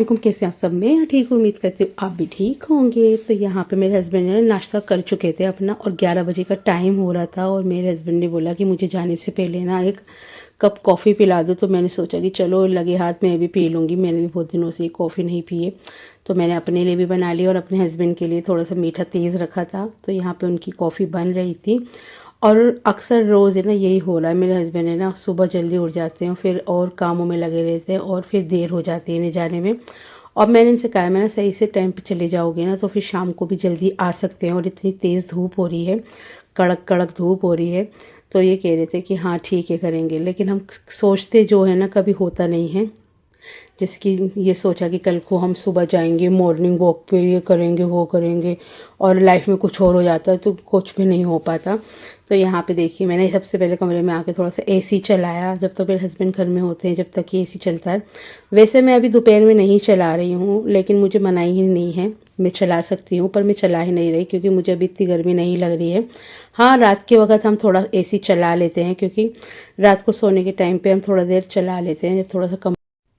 वालेकुम, कैसे हैं आप सब। मैं यहाँ ठीक हूँ, उम्मीद करती हूँ आप भी ठीक होंगे। तो यहाँ पे मेरे हस्बैंड ने नाश्ता कर चुके थे अपना, और 11 बजे का टाइम हो रहा था। और मेरे हस्बैंड ने बोला कि मुझे जाने से पहले ना एक कप कॉफ़ी पिला दो। तो मैंने सोचा कि चलो लगे हाथ मैं भी पी लूँगी, मैंने भी बहुत दिनों से कॉफ़ी नहीं पी है। तो मैंने अपने लिए भी बना ली और अपने हस्बैंड के लिए थोड़ा सा मीठा तेज़ रखा था। तो यहाँ पर उनकी कॉफ़ी बन रही थी। और अक्सर रोज़ है ना यही हो रहा है, मेरे हस्बैंड है ना सुबह जल्दी उठ जाते हैं, फिर और कामों में लगे रहते हैं और फिर देर हो जाती है इन्हें जाने में। और मैंने इनसे कहा, मैं ना सही से टाइम पे चले जाओगे ना तो फिर शाम को भी जल्दी आ सकते हैं। और इतनी तेज़ धूप हो रही है, कड़क कड़क धूप हो रही है। तो ये कह रहे थे कि हाँ ठीक है करेंगे, लेकिन हम सोचते जो है ना कभी होता नहीं है। जैसे कि ये सोचा कि कल को हम सुबह जाएंगे मॉर्निंग वॉक पे, ये करेंगे वो करेंगे, और लाइफ में कुछ और हो जाता है तो कुछ भी नहीं हो पाता। तो यहाँ पे देखिए, मैंने सबसे पहले कमरे में आके थोड़ा सा एसी चलाया। जब तक मेरे हस्बैंड घर में होते हैं जब तक ये एसी चलता है। वैसे मैं अभी दोपहर में नहीं चला रही हूँ, लेकिन मुझे मनाही ही नहीं है, मैं चला सकती हूँ, पर मैं चला ही नहीं रही क्योंकि मुझे अभी इतनी गर्मी नहीं लग रही है। हाँ, रात के वक्त हम थोड़ा एसी चला लेते हैं, क्योंकि रात को सोने के टाइम पे हम थोड़ा देर चला लेते हैं, जब थोड़ा सा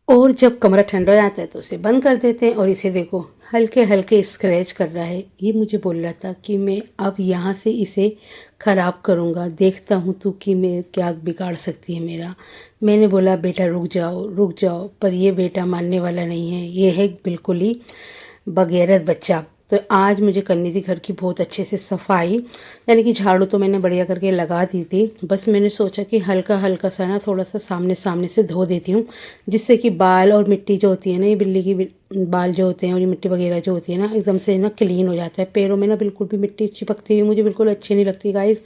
और जब कमरा ठंडा हो जाता है तो उसे बंद कर देते हैं। और इसे देखो हल्के हल्के स्क्रैच कर रहा है। ये मुझे बोल रहा था कि मैं अब यहाँ से इसे ख़राब करूँगा, देखता हूँ तू कि मैं क्या बिगाड़ सकती है मेरा। मैंने बोला बेटा रुक जाओ रुक जाओ, पर ये बेटा मानने वाला नहीं है। ये है बिल्कुल ही बगैरत बच्चा। तो आज मुझे करनी थी घर की बहुत अच्छे से सफाई, यानी कि झाड़ू तो मैंने बढ़िया करके लगा दी थी। बस मैंने सोचा कि हल्का हल्का सा ना थोड़ा सा सामने सामने से धो देती हूँ, जिससे कि बाल और मिट्टी जो होती है ना, ये बिल्ली की बाल जो होते हैं और ये मिट्टी वगैरह जो होती है ना, एकदम से ना क्लीन हो जाता है। पैरों में ना बिल्कुल भी मिट्टी चिपकती हुई मुझे बिल्कुल अच्छी नहीं लगती गाइस।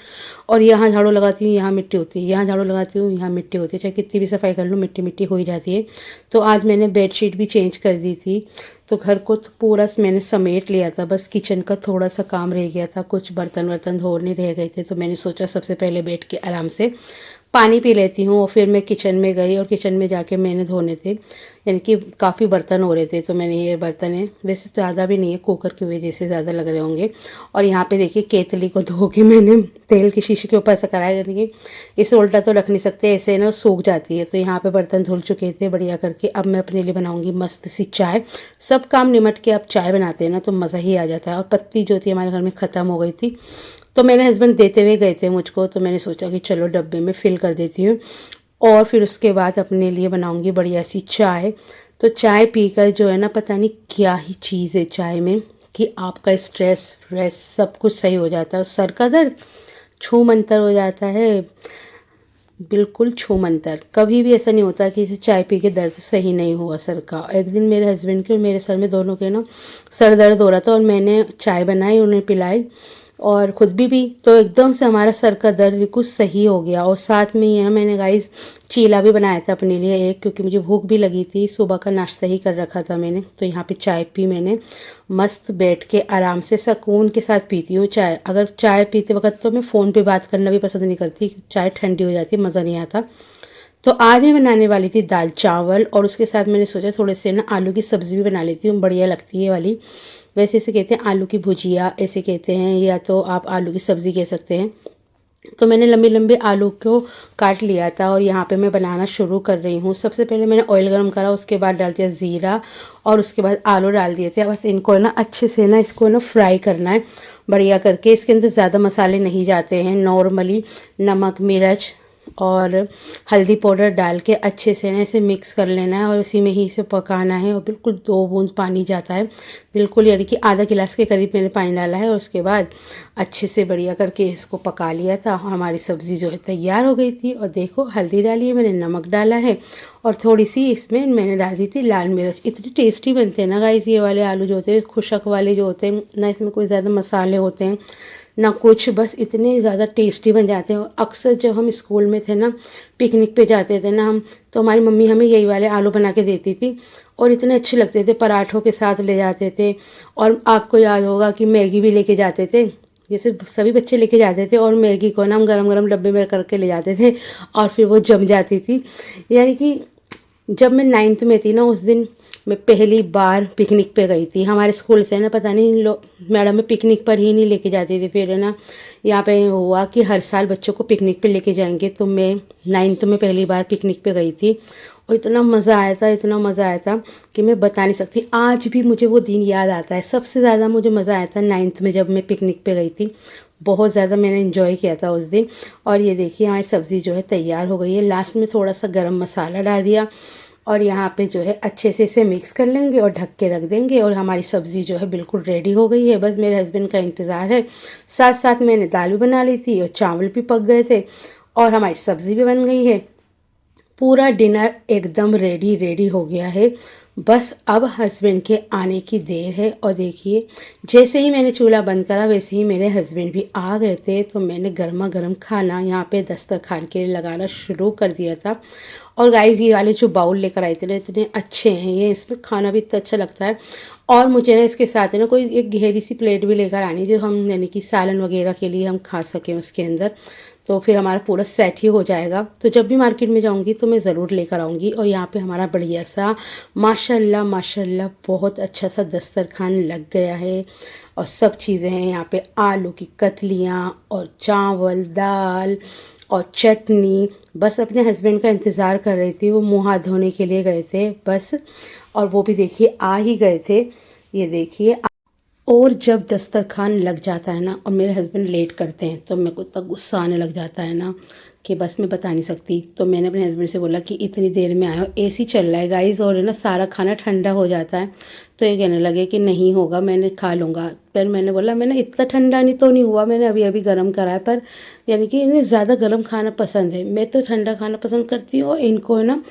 और यहाँ झाड़ू लगाती हूँ यहाँ मिट्टी होती है, यहाँ झाड़ू लगाती हूँ यहाँ मिट्टी होती है, चाहे कितनी भी सफाई कर लूँ मिट्टी मिट्टी हो ही जाती है। तो आज मैंने बेडशीट भी चेंज कर दी थी। तो घर को तो पूरा मैंने समेट लिया था, बस किचन का थोड़ा सा काम रह गया था, कुछ बर्तन वर्तन धोने रह गए थे। तो मैंने सोचा सबसे पहले बैठ के आराम से पानी पी लेती हूँ। और फिर मैं किचन में गई, और किचन में जाके मैंने धोने थे, यानी कि काफ़ी बर्तन हो रहे थे। तो मैंने ये बर्तन है, वैसे ज़्यादा भी नहीं है, कुकर की वजह से ज़्यादा लग रहे होंगे। और यहाँ पे देखिए केतली को धो के मैंने तेल की शीशी के ऊपर से कराया, यानी कि इसे उल्टा तो रख नहीं सकते, ऐसे ना सूख जाती है। तो यहाँ पे बर्तन धुल चुके थे बढ़िया करके। अब मैं अपने लिए बनाऊँगी मस्त सी चाय। सब काम निमट के अब चाय बनाते हैं ना तो मज़ा ही आ जाता है। और पत्ती जो थी हमारे घर में ख़त्म हो गई थी, तो मेरे हस्बैंड देते हुए गए थे मुझको, तो मैंने सोचा कि चलो डब्बे में फिल कर देती हूँ। और फिर उसके बाद अपने लिए बनाऊंगी बढ़िया सी चाय। तो चाय पीकर जो है ना, पता नहीं क्या ही चीज़ है चाय में, कि आपका स्ट्रेस व्रेस सब कुछ सही हो जाता है। सर का दर्द छू मंतर हो जाता है, बिल्कुल छू मंतर। कभी भी ऐसा नहीं होता कि इसे चाय पी के दर्द सही नहीं हुआ सर का। एक दिन मेरे हस्बैंड के और मेरे सर में दोनों के ना सर दर्द हो रहा था, और मैंने चाय बनाई उन्हें पिलाई, और खुद भी तो एकदम से हमारा सर का दर्द भी कुछ सही हो गया। और साथ में ही मैंने गाइस चीला भी बनाया था अपने लिए एक, क्योंकि मुझे भूख भी लगी थी, सुबह का नाश्ता ही कर रखा था मैंने। तो यहाँ पे चाय पी मैंने, मस्त बैठ के आराम से सुकून के साथ पीती हूँ चाय। अगर चाय पीते वक्त तो मैं फ़ोन पे बात करना भी पसंद नहीं करती, चाय ठंडी हो जाती, मज़ा नहीं आता। तो आज मैं बनाने वाली थी दाल चावल, और उसके साथ मैंने सोचा थोड़े से ना आलू की सब्ज़ी भी बना लेती हूँ, बढ़िया लगती है वाली। वैसे इसे कहते हैं आलू की भुजिया ऐसे कहते हैं, या तो आप आलू की सब्ज़ी कह सकते हैं। तो मैंने लंबे लंबे आलू को काट लिया था, और यहाँ पे मैं बनाना शुरू कर रही हूँ। सबसे पहले मैंने ऑयल गरम करा, उसके बाद डाल दिया ज़ीरा, और उसके बाद आलू डाल दिए थे। बस इनको ना अच्छे से ना इसको ना फ्राई करना है बढ़िया करके। इसके अंदर ज़्यादा मसाले नहीं जाते हैं, नॉर्मली नमक मिर्च और हल्दी पाउडर डाल के अच्छे से ना इसे मिक्स कर लेना है, और इसी में ही इसे पकाना है। और बिल्कुल 2 बूंद पानी जाता है बिल्कुल, यानी कि आधा गिलास के करीब मैंने पानी डाला है। और उसके बाद अच्छे से बढ़िया करके इसको पका लिया था। हमारी सब्ज़ी जो है तैयार हो गई थी। और देखो हल्दी डाली है मैंने, नमक डाला है, और थोड़ी सी इसमें मैंने डाल दी थी लाल मिर्च। इतनी टेस्टी बनते हैं ना गाइस ये वाले आलू जो होते हैं, खुशक वाले जो होते हैं ना, इसमें कोई ज़्यादा मसाले होते हैं ना कुछ, बस इतने ज़्यादा टेस्टी बन जाते हैं। और अक्सर जब हम स्कूल में थे ना, पिकनिक पे जाते थे ना हम, तो हमारी मम्मी हमें यही वाले आलू बना के देती थी, और इतने अच्छे लगते थे, पराठों के साथ ले जाते थे। और आपको याद होगा कि मैगी भी लेके जाते थे, जैसे सभी बच्चे लेके जाते थे, और मैगी को ना हम गरम गरम डब्बे में करके ले जाते थे, और फिर वो जम जाती थी। यानी कि जब मैं 9th में थी ना, उस दिन मैं पहली बार पिकनिक पे गई थी। हमारे स्कूल से ना पता नहीं मैडम में पिकनिक पर ही नहीं लेके जाती थी। फिर है ना यहाँ पे हुआ कि हर साल बच्चों को पिकनिक पे लेके जाएंगे, तो मैं 9th में पहली बार पिकनिक पे गई थी। और इतना मज़ा आया था, इतना मज़ा आया था कि मैं बता नहीं सकती। आज भी मुझे वो दिन याद आता है। सबसे ज़्यादा मुझे मज़ा आया था 9th में, जब मैं पिकनिक पे गई थी। बहुत ज़्यादा मैंने एंजॉय किया था उस दिन। और ये देखिए हमारी सब्ज़ी जो है तैयार हो गई है। लास्ट में थोड़ा सा गरम मसाला डाल दिया और यहाँ पे जो है अच्छे से इसे मिक्स कर लेंगे और ढक के रख देंगे और हमारी सब्ज़ी जो है बिल्कुल रेडी हो गई है। बस मेरे हस्बैंड का इंतज़ार है। साथ साथ मैंने दाल भी बना ली थी और चावल भी पक गए थे और हमारी सब्ज़ी भी बन गई है। पूरा डिनर एकदम रेडी रेडी हो गया है। बस अब हस्बैंड के आने की देर है। और देखिए जैसे ही मैंने चूल्हा बंद करा वैसे ही मेरे हस्बैंड भी आ गए थे। तो मैंने गर्मा गर्म खाना यहाँ पे दस्तरखान के लिए लगाना शुरू कर दिया था। और गाइस ये वाले जो बाउल लेकर आए थे ना, इतने अच्छे हैं ये, इसमें खाना भी इतना अच्छा लगता है। और मुझे ना इसके साथ है ना कोई एक गहरी सी प्लेट भी लेकर आनी, जो हम यानी कि सालन वगैरह के लिए हम खा सकें उसके अंदर। तो फिर हमारा पूरा सेट ही हो जाएगा। तो जब भी मार्केट में जाऊंगी तो मैं ज़रूर लेकर आऊँगी। और यहाँ पे हमारा बढ़िया सा माशाल्लाह माशाल्लाह बहुत अच्छा सा दस्तरखान लग गया है। और सब चीज़ें हैं यहाँ पे, आलू की कतलियाँ और चावल, दाल और चटनी। बस अपने हस्बैंड का इंतज़ार कर रही थी, वो मुँह हाथ धोने के लिए गए थे बस। और वो भी देखिए आ ही गए थे, ये देखिए। और जब दस्तरखान लग जाता है ना और मेरे हस्बैंड लेट करते हैं तो मेरे को इतना गुस्सा आने लग जाता है ना कि बस मैं बता नहीं सकती। तो मैंने अपने हस्बैंड से बोला कि इतनी देर में आए हो, एसी चल रहा है गाइस, और है ना सारा खाना ठंडा हो जाता है। तो ये कहने लगे कि नहीं होगा, मैंने खा लूँगा। पर मैंने बोला मैंने इतना ठंडा नहीं तो नहीं हुआ, मैंने अभी अभी गर्म करा है। पर यानी कि इन्हें ज़्यादा गर्म खाना पसंद है, मैं तो ठंडा खाना पसंद करती हूँ और इनको है ना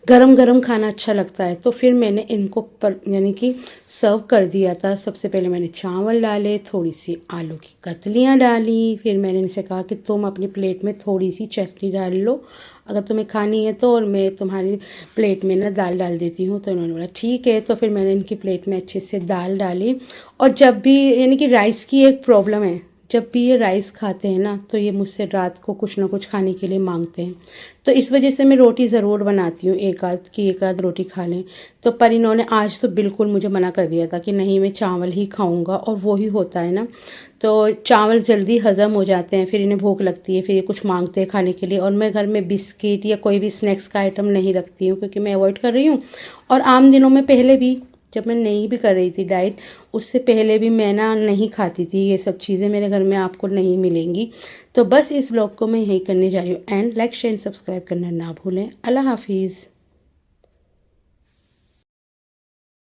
गरम गरम खाना अच्छा लगता है। तो फिर मैंने इनको पर यानी कि सर्व कर दिया था। सबसे पहले मैंने चावल डाले, थोड़ी सी आलू की कतलियाँ डाली, फिर मैंने इनसे कहा कि तुम अपनी प्लेट में थोड़ी सी चटनी डाल लो अगर तुम्हें खानी है तो, और मैं तुम्हारी प्लेट में ना दाल डाल देती हूँ। तो उन्होंने बोला ठीक है। तो फिर मैंने इनकी प्लेट में अच्छे से दाल डाली। और जब भी यानी कि राइस की एक प्रॉब्लम है, जब भी ये राइस खाते हैं ना तो ये मुझसे रात को कुछ ना कुछ खाने के लिए मांगते हैं। तो इस वजह से मैं रोटी ज़रूर बनाती हूँ, एक आध रोटी खा लें। तो पर इन्होंने आज तो बिल्कुल मुझे मना कर दिया था कि नहीं मैं चावल ही खाऊंगा। और वो ही होता है ना, तो चावल जल्दी हज़म हो जाते हैं, फिर इन्हें भूख लगती है, फिर ये कुछ मांगते हैं खाने के लिए। और मैं घर में बिस्किट या कोई भी स्नैक्स का आइटम नहीं रखती हूँ क्योंकि मैं अवॉइड कर रही हूँ। और आम दिनों में पहले भी जब मैं नहीं भी कर रही थी डाइट, उससे पहले भी मैं ना नहीं खाती थी ये सब चीज़ें, मेरे घर में आपको नहीं मिलेंगी। तो बस इस ब्लॉग को मैं यही करने जा रही हूँ। एंड लाइक शेयर सब्सक्राइब करना ना भूलें। अल्लाह हाफिज़।